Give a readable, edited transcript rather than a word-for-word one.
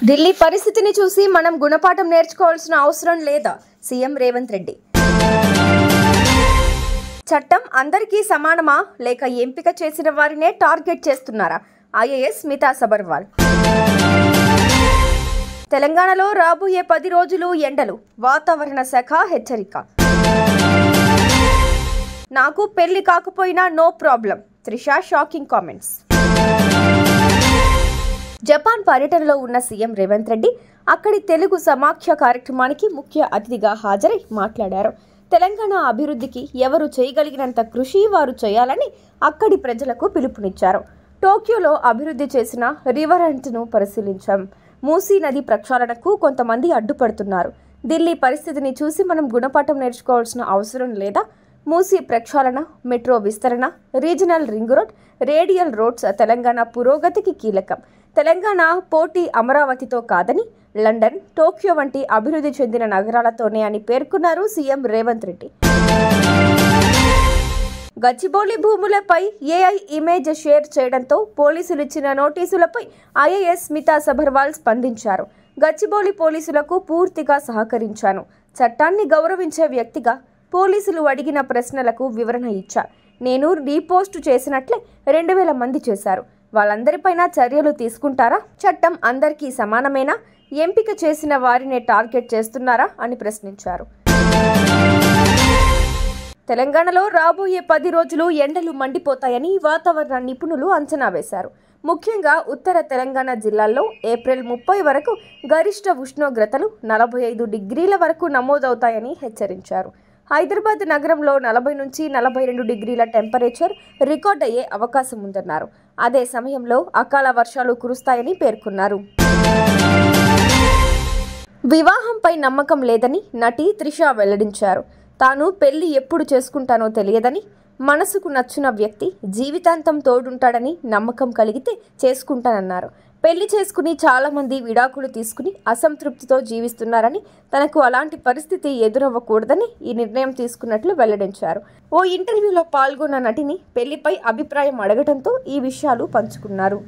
ఢిల్లీ పరిస్థితిని చూసి మనం గుణపాఠం నేర్చుకోవాల్సిన అవసరం లేదా? సీఎం రేవంత్ రెడ్డి. చట్టం అందరికీ సమానమా లేక ఎంపిక చేసిన వారినే టార్గెట్ చేస్తున్నారా? ఐఏఎస్ స్మితా సబర్వాల్. తెలంగాణలో రాబోయే 10 రోజులు ఎండలు, వాతావరణ శాఖ హెచ్చరిక. నాకు పెళ్లి కాకపోయినా no problem, Trisha shocking comments. Japan పర్యటనలో ఉన్న సీఎం రేవంత్ రెడ్డి అక్కడి తెలుగు సమాఖ్య కార్యక్రమానికి ముఖ్య అతిథిగా హాజరై మాట్లాడారు. తెలంగాణ అభివృద్ధికి ఎవరు చేయగలిగినంత కృషి వారు చేయాలని అక్కడి ప్రజలకు పిలుపునిచ్చారు. టోక్యోలో అభివృద్ధి చేసిన రివరెంట్ను పరిశీలించాం. మూసీ నది ప్రక్షాళనకు కొంతమంది అడ్డుపడుతున్నారు. ఢిల్లీ పరిస్థితిని చూసి మనం గుణపాఠం నేర్చుకోవాల్సిన అవసరం లేదా? మూసీ ప్రక్షాళన, మెట్రో విస్తరణ, regional ring road, radial roads Telangana పురోగతికి కీలకం. తెలంగాణ పోటీ అమరావతితో కాదని, లండన్, టోక్యో వంటి అభివృద్ధి చెందిన నగరాలతోనే అని పేర్కొన్నారు సీఎం రేవంత్ రెడ్డి. గచ్చిబౌలి భూములపై ఏఐ ఇమేజ్ షేర్ చేయడంతో పోలీసులు ఇచ్చిన నోటీసులపై ఐఏఎస్ స్మితా సబర్వాల్ స్పందించారు. గచ్చిబౌలి పోలీసులకు పూర్తిగా సహకరించాను. చట్టాన్ని గౌరవించే వ్యక్తిగా పోలీసులు అడిగిన ప్రశ్నలకు వివరణ ఇచ్చా. నేను రీపోస్ట్ చేసినట్లే 2000 మంది చేశారు. వాళ్ళందరిపైన చర్యలు తీసుకుంటారా? చట్టం అందరికీ సమానమేనా? ఎంపిక చేసిన వారినే టార్గెట్ చేస్తున్నారా అని ప్రశ్నించారు. తెలంగాణలో రాబోయే 10 రోజులు ఎండలు మండిపోతాయని వాతావరణ నిపుణులు అంచనా వేశారు. ముఖ్యంగా ఉత్తర తెలంగాణ జిల్లాల్లో ఏప్రిల్ 30 వరకు గరిష్ట ఉష్ణోగ్రతలు 45 డిగ్రీల వరకు నమోదవుతాయని హెచ్చరించారు. హైదరాబాద్ నగరంలో 40 నుంచి 42 డిగ్రీల టెంపరేచర్ రికార్డ్ అయ్యే అవకాశం ఉందన్నారు. అదే సమయంలో అకాల వర్షాలు కురుస్తాయని పేర్కొన్నారు. వివాహంపై నమ్మకం లేదని నటి త్రిష వెల్లడించారు. తాను పెళ్లి ఎప్పుడు చేసుకుంటానో తెలియదని, మనసుకు నచ్చిన వ్యక్తి జీవితాంతం తోడుంటాడని నమ్మకం కలిగితే చేసుకుంటానన్నారు. పెళ్లి చేసుకుని చాలామంది విడాకులు తీసుకుని అసంతృప్తితో జీవిస్తున్నారని, తనకు అలాంటి పరిస్థితి ఎదురవ్వకూడదని ఈ నిర్ణయం తీసుకున్నట్లు వెల్లడించారు. ఓ ఇంటర్వ్యూలో పాల్గొన్న నటిని పెళ్లిపై అభిప్రాయం అడగడంతో ఈ విషయాలు పంచుకున్నారు.